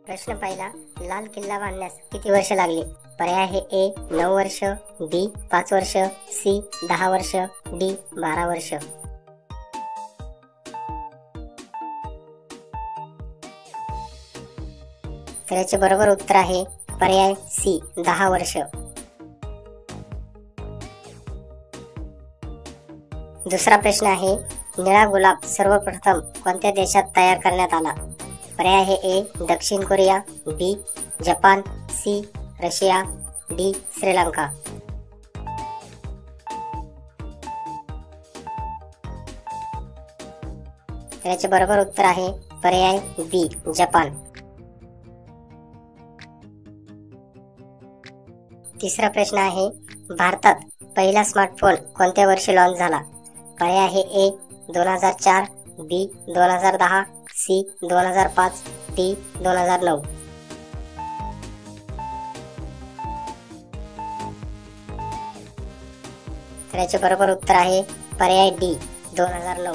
प्रश्न पहिला, लाल किल्ला बांधण्यास किती वर्ष लागली? पर्याय आहे ए 9 वर्ष, बी 5 वर्ष, सी 10 वर्ष, डी 12 वर्ष. तर याचे बरोबर उत्तर आहे पर्याय सी 10 वर्ष. दुसरा प्रश्न आहे, निळा गुलाब सर्वप्रथम कोणत्या देशात तयार करण्यात आला? पर्याय आहे ए दक्षिण Korea, B Japan, C Russia, D Sri Lanka. याचे बरोबर उत्तर आहे पर्याय बी जपान. तिसरा प्रश्न आहे, भारतात पहिला स्मार्टफोन कोणत्या वर्षी लॉन्च झाला? पर्याय आहे ए 2004, बी 2010, सी 2005, डी 2009. तर याचे बरोबर उत्तर आहे पर्याय डी 2009.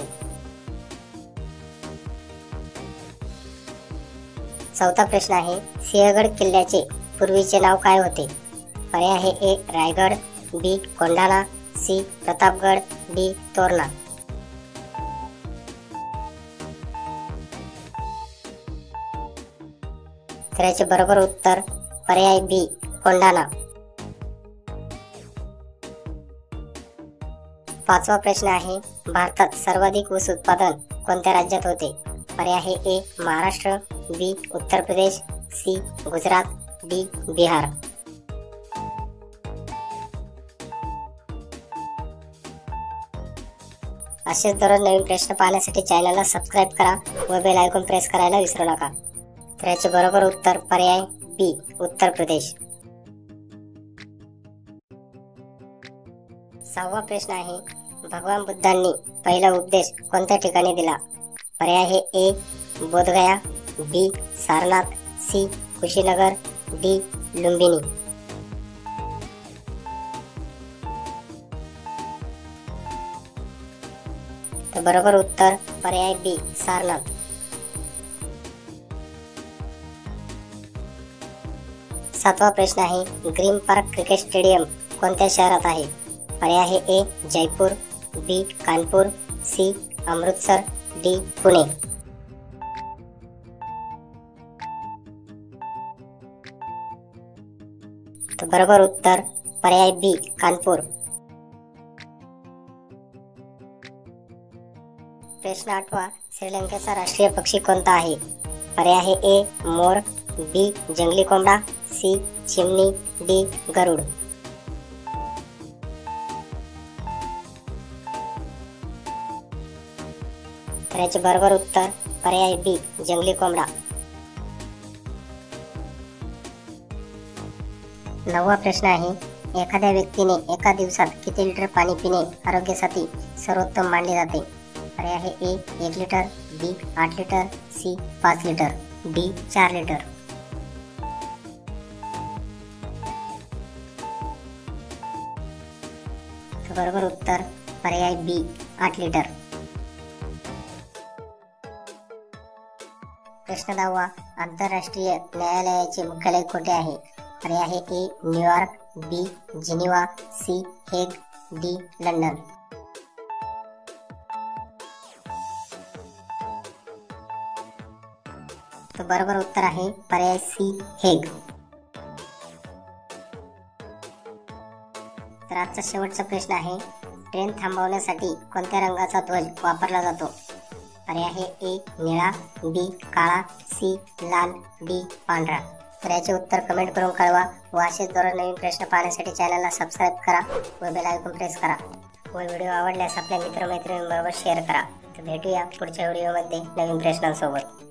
चौथा प्रश्न आहे, सिंहगड किल्ल्याचे पूर्वीचे नाव काय होते? पर्याय आहे ए रायगड, बी कोंढाणा, सी प्रतापगड, डी तोरणा. तर याचे बरोबर उत्तर पर्याय बी कोंढाणा. पाचवा प्रश्न आहे, भारतात सर्वाधिक ऊस उत्पादन कोणत्या राज्यात होते? पर्याय आहे ए महाराष्ट्र, बी उत्तर प्रदेश, सी गुजरात, डी बिहार. असेच दररोज नवीन प्रश्न पाहण्यासाठी चॅनलला सबस्क्राईब करा व बेल आयकॉन प्रेस करायला विसरू नका. तर याचे बरोबर उत्तर पर्याय बी उत्तर प्रदेश. सहावा प्रश्न आहे, भगवान बुद्धांनी पहिला उपदेश कोणत्या ठिकाणी दिला? पर्याय आहे ए बोधगया, बी सारनाथ, सी कुशीनगर, डी लुंबिनी. तर बरोबर उत्तर पर्याय बी सारनाथ. सातवा प्रश्न आहे, ग्रीन पार्क क्रिकेट स्टेडियम कोणत्या शहरात आहे? पर्याय आहे ए जयपूर, बी कानपूर, सी अमृतसर, डी पुणे. तर बरोबर उत्तर पर्याय बी कानपूर. प्रश्न आठवा, श्रीलंकेचा राष्ट्रीय पक्षी कोणता आहे? पर्याय आहे ए मोर, बी जंगली कोंबडा, सी चिमणी, डी गरुड. तर याचे बरोबर उत्तर पर्याय बी जंगली कोंबडा. नववा प्रश्न आहे, एखाद्या व्यक्तीने एका दिवसात किती लिटर पाणी पिणे आरोग्यासाठी सर्वोत्तम मानले जाते? पर्याय आहे A 1 litre, B 8 litre, C 5 litre, D 4 litre. बरोबर उत्तर पर्याय बी 8 लिटर. प्रश्न 10वा, आंतरराष्ट्रीय न्यायालयाचे मुख्यालय कोठे आहे? पर्याय आहे A New York, B Geneva, C Hague, D London. तो बरोबर उत्तर आहे पर्याय सी हेग. तर आजचा शेवटचा प्रश्न आहे, ट्रेन थांबवण्यासाठी कोणत्या रंगाचा ध्वज वापरला जातो? पर्याय आहे ए निळा, बी काळा, सी लाल, डी पांढरा. तर याचे उत्तर कमेंट करून कळवा व असेच दररोज नवीन प्रश्न पाहण्यासाठी चॅनलला सबस्क्राईब करा व बेल आयकॉन प्रेस करा व व्हिडिओ आवडल्यास आपल्या मित्रमैत्रिणींबरोबर शेअर करा. तर भेटूया पुढच्या व्हिडिओमध्ये नवीन प्रश्नांसोबत.